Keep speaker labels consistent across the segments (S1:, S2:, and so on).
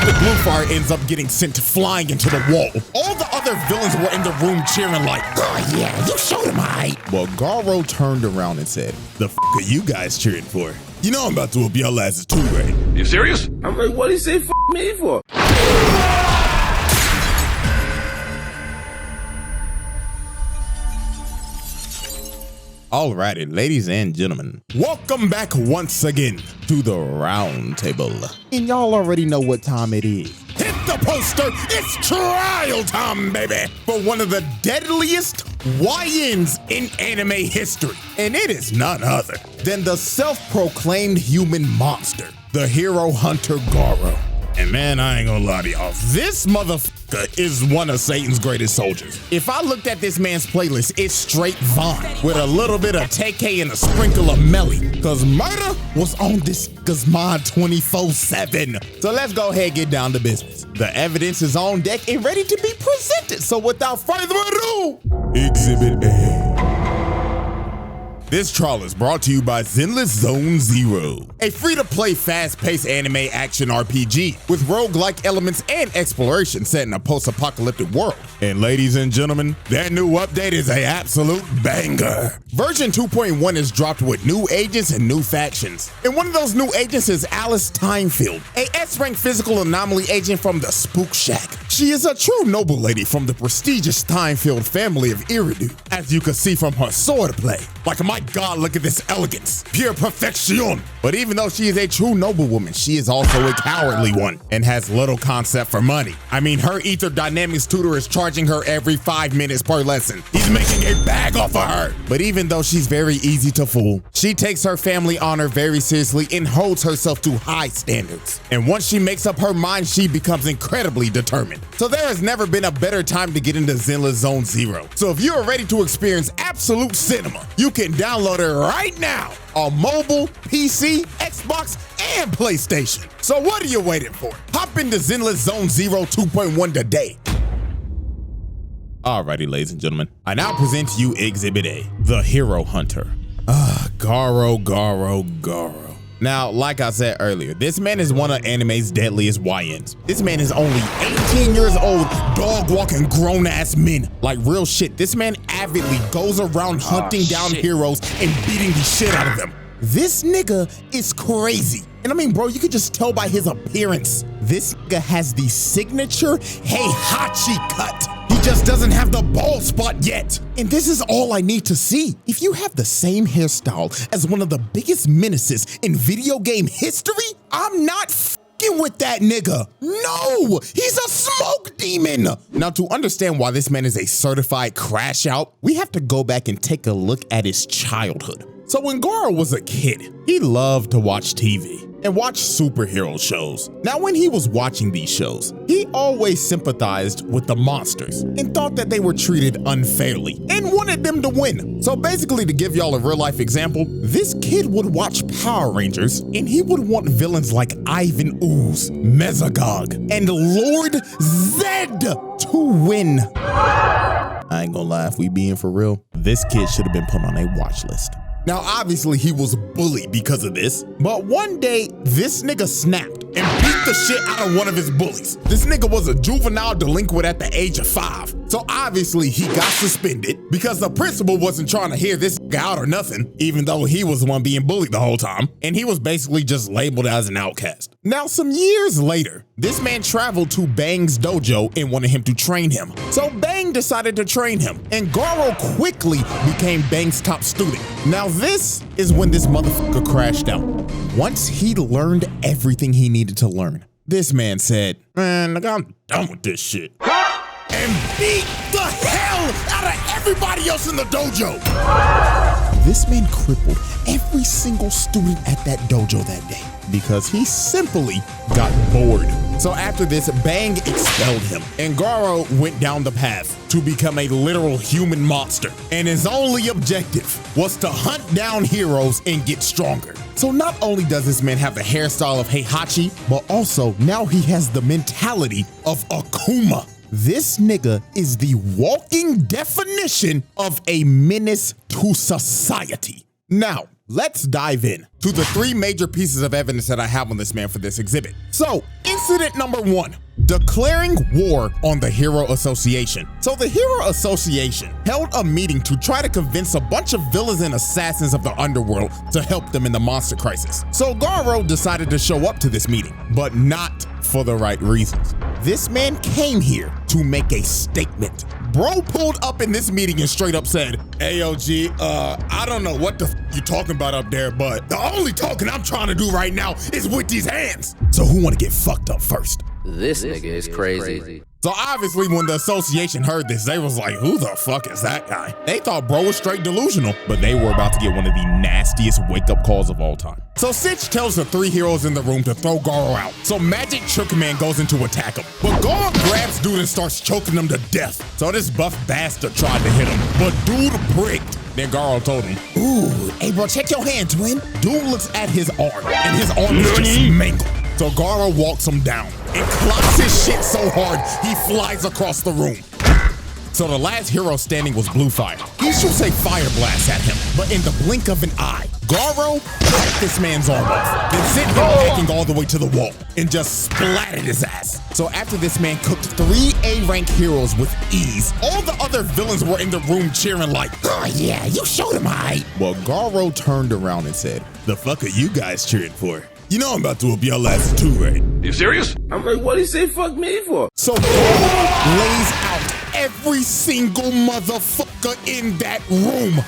S1: The glue fire ends up getting sent flying into the wall. All the other villains were in the room cheering like, oh yeah, you showed him right. But Garou turned around and said, the f are you guys cheering for? You know I'm about to whoop y'all asses too, right?
S2: You serious?
S3: I'm like, what did he say f me for?
S1: Alrighty, ladies and gentlemen, welcome back once again to the round table. And y'all already know what time it is. Hit the poster, it's trial time, baby, for one of the deadliest YNs in anime history. And it is none other than the self-proclaimed human monster, the hero hunter Garou. And man, I ain't gonna lie to y'all, this motherfucker is one of Satan's greatest soldiers. If I looked at this man's playlist, it's straight Vaughn with a little bit of TK and a sprinkle of Melly, cause murder was on this nigga's mind 24/7. So let's go ahead and get down to business. The evidence is on deck and ready to be presented. So without further ado, Exhibit A. This trial is brought to you by Zenless Zone Zero, a free-to-play, fast-paced anime action RPG with roguelike elements and exploration set in a post-apocalyptic world. And ladies and gentlemen, that new update is an absolute banger. Version 2.1 is dropped with new agents and new factions. And one of those new agents is Alice Timefield, a S-rank physical anomaly agent from the Spook Shack. She is a true noble lady from the prestigious Timefield family of Iridu, as you can see from her swordplay. Like, my God, look at this elegance, pure perfection. But even though she is a true noblewoman, she is also a cowardly one and has little concept for money. I mean, her Ether Dynamics tutor is charging her every 5 minutes per lesson. He's making a bag off of her. But even though she's very easy to fool, she takes her family honor very seriously and holds herself to high standards. And once she makes up her mind, she becomes incredibly determined. So there has never been a better time to get into Zenless Zone Zero. So if you are ready to experience absolute cinema, you can download it right now on mobile, PC, Xbox, and PlayStation. So what are you waiting for? Hop into Zenless Zone Zero 2.1 today. Alrighty, ladies and gentlemen, I now present to you Exhibit A, the Hero Hunter. Garou. Now, like I said earlier, this man is one of anime's deadliest YNs. This man is only 18 years old, dog-walking grown-ass men. Like, real shit, this man avidly goes around hunting down heroes and beating the shit out of them. This nigga is crazy. And I mean, bro, you could just tell by his appearance. This nigga has the signature Heihachi cut. He just doesn't have the bald spot yet. And this is all I need to see. If you have the same hairstyle as one of the biggest menaces in video game history, I'm not f***ing with that nigga. No, he's a smoke demon. Now, to understand why this man is a certified crash out, we have to go back and take a look at his childhood. So when Garou was a kid, he loved to watch TV and watch superhero shows. Now, when he was watching these shows, he always sympathized with the monsters and thought that they were treated unfairly and wanted them to win. So basically, to give y'all a real life example, this kid would watch Power Rangers and he would want villains like Ivan Ooze, Mesogog, and Lord Zed to win. I ain't gonna lie, if we being for real, this kid should have been put on a watch list. Now, obviously, he was bullied because of this, but one day, this nigga snapped and beat the shit out of one of his bullies. This nigga was a juvenile delinquent at the age of 5. So obviously, he got suspended because the principal wasn't trying to hear this nigga out or nothing, even though he was the one being bullied the whole time, and he was basically just labeled as an outcast. Now, some years later, this man traveled to Bang's dojo and wanted him to train him. So Bang decided to train him, and Garou quickly became Bang's top student. Now, this is when this motherfucker crashed out. Once he learned everything he needed to learn, this man said, man, nigga, I'm done with this shit. And beat the hell out of everybody else in the dojo. This man crippled every single student at that dojo that day because he simply got bored. So after this, Bang expelled him, and Garou went down the path to become a literal human monster. And his only objective was to hunt down heroes and get stronger. So not only does this man have the hairstyle of Heihachi, but also now he has the mentality of Akuma. This nigga is the walking definition of a menace to society. Now, let's dive in to the 3 major pieces of evidence that I have on this man for this exhibit. So, incident number 1, declaring war on the Hero Association. So the Hero Association held a meeting to try to convince a bunch of villains and assassins of the underworld to help them in the monster crisis. So Garou decided to show up to this meeting, but not for the right reasons. This man came here to make a statement. Bro pulled up in this meeting and straight up said, "Hey, OG, I don't know what the you talking about up there, but the only talking I'm trying to do right now is with these hands. So who wanna get fucked up first?"
S3: This nigga is crazy.
S1: So obviously when the association heard this, they was like, who the fuck is that guy? They thought bro was straight delusional, but they were about to get one of the nastiest wake-up calls of all time. So Sitch tells the 3 heroes in the room to throw Garou out. So Magic Trick Man goes in to attack him, but Garou grabs dude and starts choking him to death. So this buff bastard tried to hit him, but dude pricked. Then Garou told him, "Ooh, hey bro, check your hand, twin." Dude looks at his arm, and his arm is just mangled. So Garou walks him down and clocks his shit so hard, he flies across the room. So the last hero standing was Bluefire. He shoots a fire blast at him, but in the blink of an eye, Garou cut this man's arm off, then sent him packing all the way to the wall and just splatted his ass. So after this man cooked 3 A-rank heroes with ease, all the other villains were in the room cheering like, "Oh yeah, you showed him aight." Well, Garou turned around and said, "The fuck are you guys cheering for? You know I'm about to whoop y'all asses too, right?"
S3: You serious? I'm like, what did he say fuck me for?
S1: So Garou lays out every single motherfucker in that room.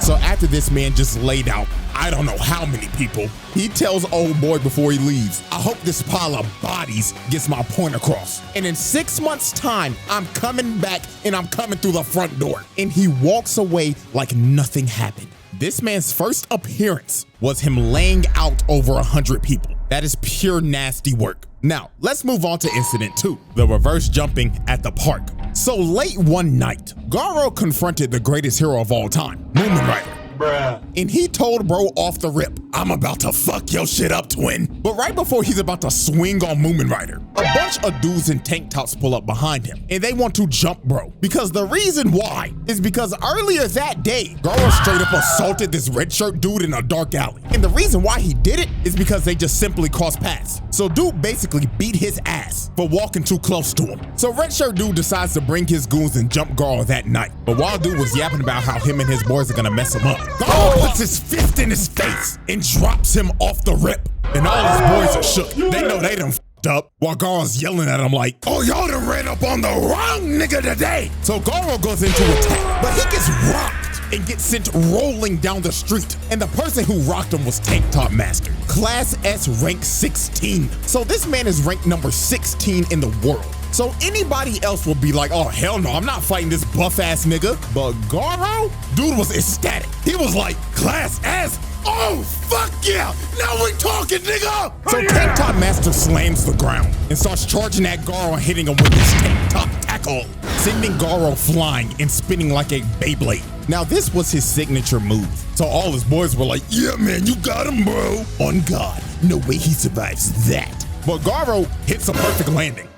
S1: So after this man just laid out, I don't know how many people, he tells old boy before he leaves, "I hope this pile of bodies gets my point across. And in 6 months' time, I'm coming back and I'm coming through the front door." And he walks away like nothing happened. This man's first appearance was him laying out over 100 people. That is pure nasty work. Now, let's move on to incident 2, the reverse jumping at the park. So late one night, Garou confronted the greatest hero of all time, Moomin Rider. Bruh. And he told bro off the rip, "I'm about to fuck your shit up, twin." But right before he's about to swing on Moomin Rider, a bunch of dudes in tank tops pull up behind him and they want to jump bro. Because the reason why is because earlier that day, Garou straight up assaulted this red shirt dude in a dark alley. And the reason why he did it is because they just simply crossed paths. So dude basically beat his ass for walking too close to him. So red shirt dude decides to bring his goons and jump Garou that night. But while dude was yapping about how him and his boys are gonna mess him up, Garou puts his fist in his face and drops him off the rip. And all his boys are shook. They know they done f***ed up, while Garou's yelling at him like, "Oh, y'all done ran up on the wrong nigga today." So Garou goes into attack, but he gets rocked and gets sent rolling down the street. And the person who rocked him was Tank Top Master, Class S rank 16. So this man is ranked number 16 in the world. So anybody else would be like, "Oh, hell no, I'm not fighting this buff-ass nigga." But Garou, dude was ecstatic. He was like, "Class S? Oh, fuck yeah! Now we talking, nigga!" So Tank Top Master slams the ground and starts charging at Garou and hitting him with his Tank Top tackle, sending Garou flying and spinning like a Beyblade. Now this was his signature move. So all his boys were like, "Yeah, man, you got him, bro." On God, no way he survives that. But Garou hits a perfect landing.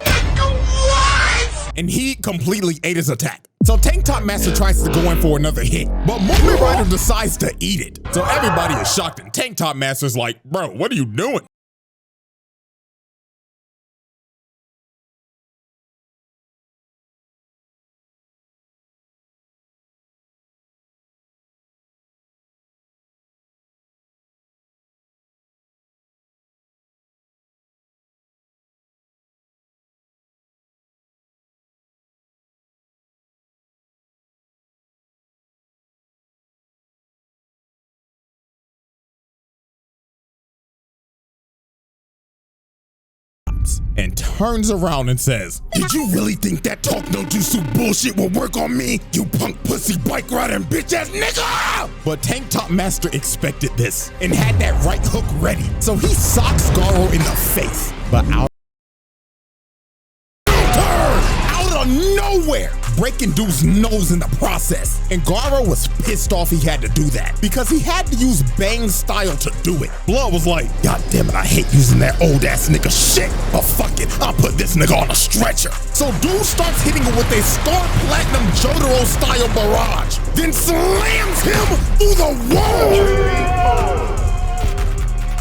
S1: And he completely ate his attack. So Tank Top Master tries to go in for another hit, but Moomin Rider decides to eat it. So everybody is shocked and Tank Top Master's like, "Bro, what are you doing?" And turns around and says, "Did you really think that talk no jutsu bullshit will work on me, you punk pussy bike riding bitch ass nigga?" But Tank Top Master expected this and had that right hook ready. So he socks Garou in the face. But out of nowhere, breaking dude's nose in the process. And Garou was pissed off he had to do that because he had to use Bang style to do it. Blood was like, God damn it, I hate using that old ass nigga shit. But fuck it, I'll put this nigga on a stretcher. So dude starts hitting him with a Star Platinum Jotaro style barrage, then slams him through the wall.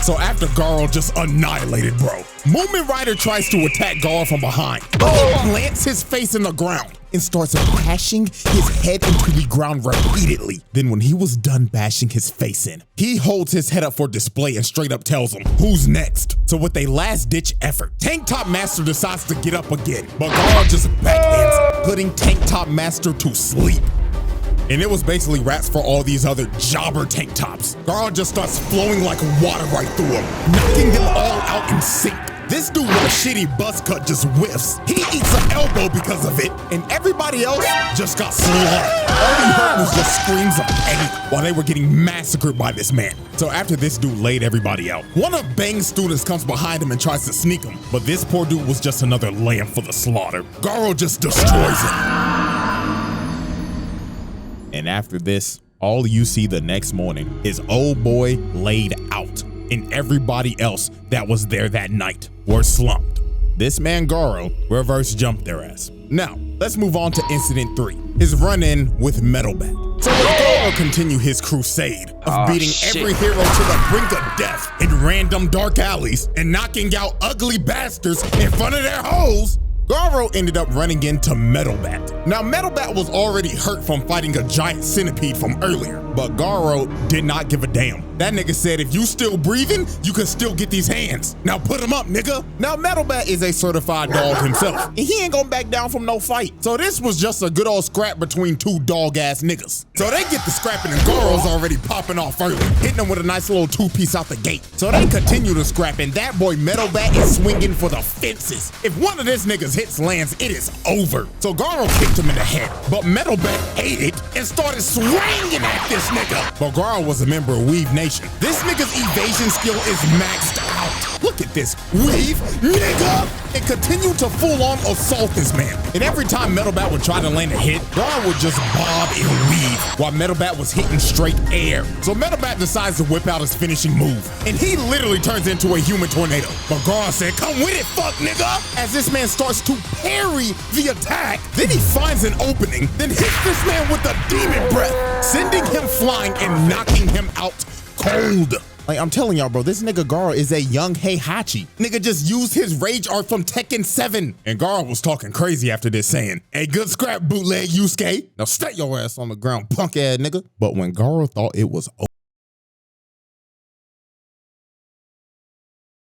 S1: So after Garou just annihilated bro, Moomin Rider tries to attack Garou from behind, but he plants his face in the ground and starts bashing his head into the ground repeatedly. Then when he was done bashing his face in, he holds his head up for display and straight up tells him, who's next? So with a last ditch effort, Tank Top Master decides to get up again, but Garou just backhands him, putting Tank Top Master to sleep. And it was basically raps for all these other jobber tank tops. Garou just starts flowing like water right through him, knocking them all out in sync. This dude with a shitty buzz cut just whiffs. He eats an elbow because of it, and everybody else just got slaughtered. All he heard was just screams of pain while they were getting massacred by this man. So after this dude laid everybody out, one of Bang's students comes behind him and tries to sneak him, but this poor dude was just another lamb for the slaughter. Garou just destroys him. And after this, all you see the next morning is old boy laid out, and everybody else that was there that night were slumped. This man Garou reverse jumped their ass. Now, let's move on to Incident 3, his run-in with Metal Bat. So Garou continue his crusade of beating every hero to the brink of death in random dark alleys and knocking out ugly bastards in front of their hoes. Garou ended up running into Metal Bat. Now, Metal Bat was already hurt from fighting a giant centipede from earlier, but Garou did not give a damn. That nigga said, if you still breathing, you can still get these hands. Now put him up, nigga. Now, Metal Bat is a certified dog himself, and he ain't gonna back down from no fight. So this was just a good old scrap between two dog-ass niggas. So they get the scrapping, and Garou's already popping off early, hitting them with a nice little two-piece out the gate. So they continue to scrap, and that boy Metal Bat is swinging for the fences. If one of this nigga's hits lands, it is over. So Garou kicked him in the head, but Metal Bat ate it and started swinging at this nigga. But Garou was a member of Weave Nation. This nigga's evasion skill is maxed out. Look at this, Weave, nigga! And continue to full-on assault this man. And every time Metal Bat would try to land a hit, Garou would just bob and weave while Metal Bat was hitting straight air. So Metal Bat decides to whip out his finishing move, and he literally turns into a human tornado. But Garou said, come with it, fuck nigga! As this man starts to parry the attack, then he finds an opening, then hits this man with a demon breath, sending him flying and knocking him out cold. Like, I'm telling y'all, bro, this nigga Garou is a young Heihachi. Nigga just used his rage art from Tekken 7. And Garou was talking crazy after this, saying, hey, good scrap, bootleg Yusuke. Now stay your ass on the ground, punk ass nigga. But when Garou thought it was over,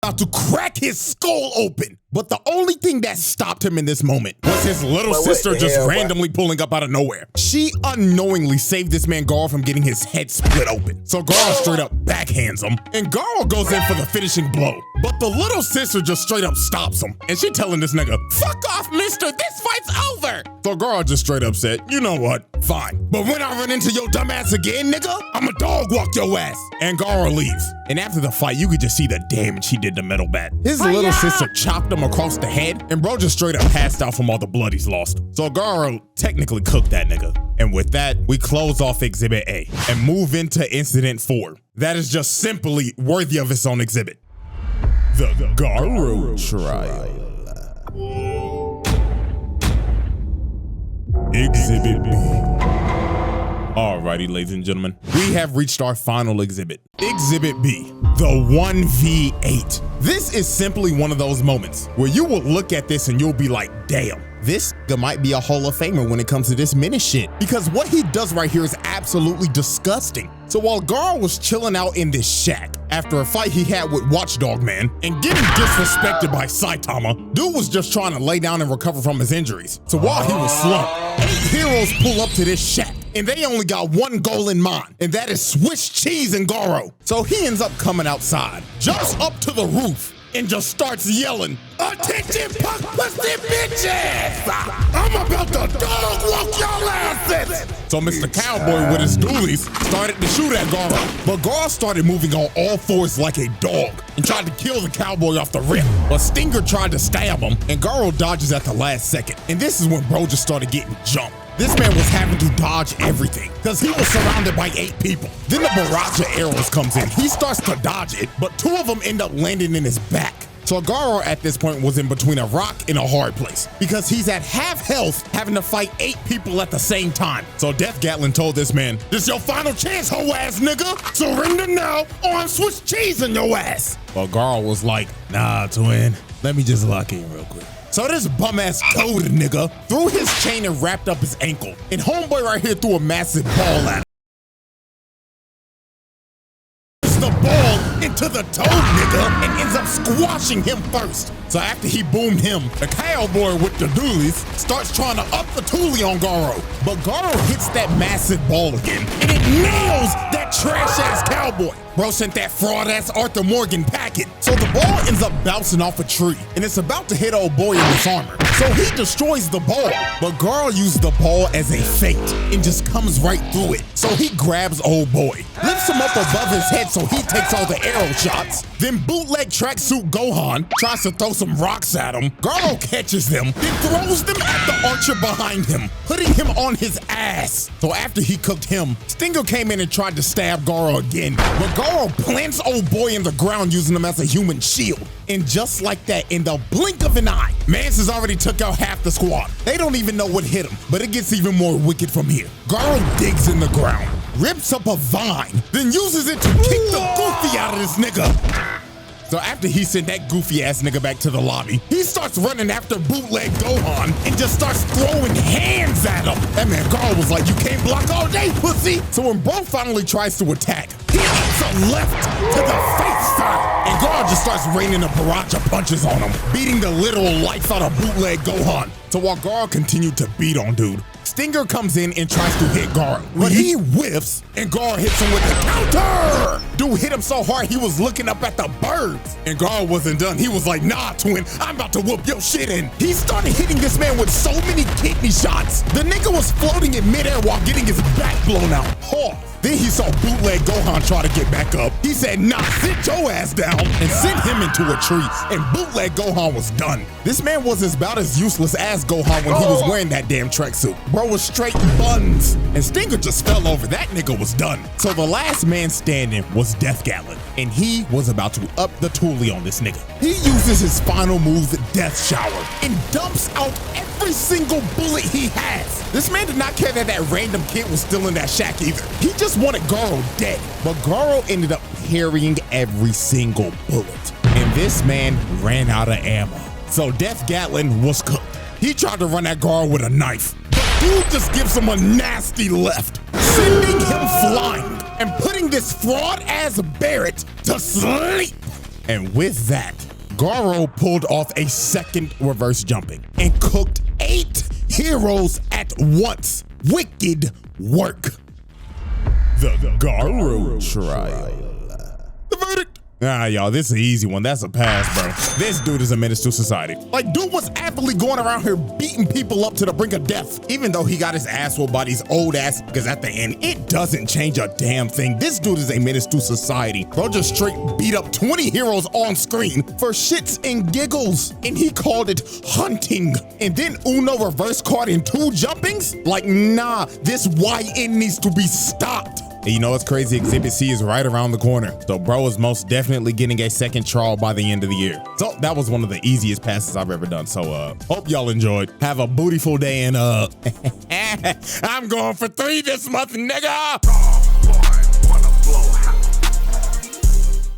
S1: about to crack his skull open. But the only thing that stopped him in this moment was his little sister just randomly pulling up out of nowhere. She unknowingly saved this man Garou from getting his head split open. So Garou straight up backhands him, and Garou goes in for the finishing blow. But the little sister just straight up stops him, and she telling this nigga, fuck off, mister, this fight's over. So Garou just straight up said, you know what, fine. But when I run into your dumb ass again, nigga, I'ma dog walk your ass. And Garou leaves. And after the fight, you could just see the damage he did to Metal Bat. His little sister chopped him across the head, and bro just straight up passed out from all the blood he's lost. So Garou technically cooked that nigga. And with that, we close off Exhibit A and move into Incident 4. That is just simply worthy of its own exhibit. The Garou Trial. Exhibit B. Alrighty, ladies and gentlemen, we have reached our final exhibit. Exhibit B, the 1v8. This is simply one of those moments where you will look at this and you'll be like, damn, this guy might be a Hall of Famer when it comes to this minute shit. Because what he does right here is absolutely disgusting. So while Garou was chilling out in this shack after a fight he had with Watchdog Man and getting disrespected by Saitama, dude was just trying to lay down and recover from his injuries. So while he was slumped, 8 heroes pull up to this shack, and they only got one goal in mind, and that is Swiss cheese and Garou. So he ends up coming outside, jumps up to the roof, and just starts yelling, Attention, punk pussy bitches! I'm about to dog walk y'all asses! So Mr. Cowboy with his dualies started to shoot at Garou, but Garou started moving on all fours like a dog and tried to kill the cowboy off the rip. But Stinger tried to stab him, and Garou dodges at the last second. And this is when bro just started getting jumped. This man was having to dodge everything because he was surrounded by 8 people. Then the barrage of arrows comes in. He starts to dodge it, but 2 of them end up landing in his back. So Garou at this point was in between a rock and a hard place because he's at half health having to fight 8 people at the same time. So Death Gatlin told this man, "This your final chance, hoe ass nigga. Surrender now or I'm Swiss cheese in your ass." Well, Garou was like, "Nah, twin, let me just lock in real quick." So this bum ass toad nigga threw his chain and wrapped up his ankle. And homeboy right here threw a massive ball at him. The ball into the toad nigga and ends up squashing him first. So after he boomed him, the cowboy with the dualies starts trying to up the toolie on Garou. But Garou hits that massive ball again and it nails that trash ass cowboy. Bro sent that fraud ass Arthur Morgan packet. So the ball ends up bouncing off a tree and it's about to hit old boy in his armor. So he destroys the ball, but Garou used the ball as a feint and just comes right through it. So he grabs old boy, lifts him up above his head so he takes all the arrow shots. Then bootleg tracksuit Gohan tries to throw some rocks at him. Garou catches them, then throws them at the archer behind him, putting him on his ass. So after he cooked him, Stinger came in and tried to stab Garou again, but Garou plants old boy in the ground using him as a human shield. And just like that, in the blink of an eye, Mance has already took out half the squad. They don't even know what hit him, but it gets even more wicked from here. Garou digs in the ground, rips up a vine, then uses it to kick the goofy out of this nigga. So after he sent that goofy ass nigga back to the lobby, he starts running after bootleg Gohan and just starts throwing hands at him. That man Garou was like, "You can't block all day, pussy." So when bro finally tries to attack, he hits a left to the face side. And Garou just starts raining a barrage of punches on him, beating the literal life out of bootleg Gohan. So while Garou continued to beat on dude, Stinger comes in and tries to hit Garou, but he whiffs and Garou hits him with the counter. Dude hit him so hard he was looking up at the birds. And Garou wasn't done. He was like, "Nah, twin, I'm about to whoop your shit in." He started hitting this man with so many kidney shots. The nigga was floating in midair while getting his back blown out. Then he saw bootleg Gohan try to get back up. He said, "Nah, sit your ass down," and sent him into a tree, and bootleg Gohan was done. This man was about as useless as Gohan when he was wearing that damn tracksuit. Bro was straight buns, and Stinger just fell over. That nigga was done. So the last man standing was Death Gatlin, and he was about to up the toolie on this nigga. He uses his final move, Death Shower, and dumps out every single bullet he has. This man did not care that that random kid was still in that shack either. He just wanted Garou dead, but Garou ended up parrying every single bullet, and this man ran out of ammo. So Death Gatlin was cooked. He tried to run at Garou with a knife, but dude just gives him a nasty left, sending him flying and putting this fraud-ass Barrett to sleep. And with that, Garou pulled off a second reverse jumping and cooked 8 heroes at once. Wicked work. The Garou trial. The verdict. Y'all, this is an easy one. That's a pass, bro. This dude is a menace to society. Like, dude was actively going around here beating people up to the brink of death, even though he got his ass whooped by these old ass, because at the end, it doesn't change a damn thing. This dude is a menace to society. Bro just straight beat up 20 heroes on screen for shits and giggles, and he called it hunting. And then Uno reverse card in 2 jumpings? Like, nah, this YN needs to be stopped. And you know what's crazy? Exhibit C is right around the corner. So bro is most definitely getting a second trial by the end of the year. So that was one of the easiest passes I've ever done. So hope y'all enjoyed. Have a bootiful day and I'm going for 3 this month, nigga.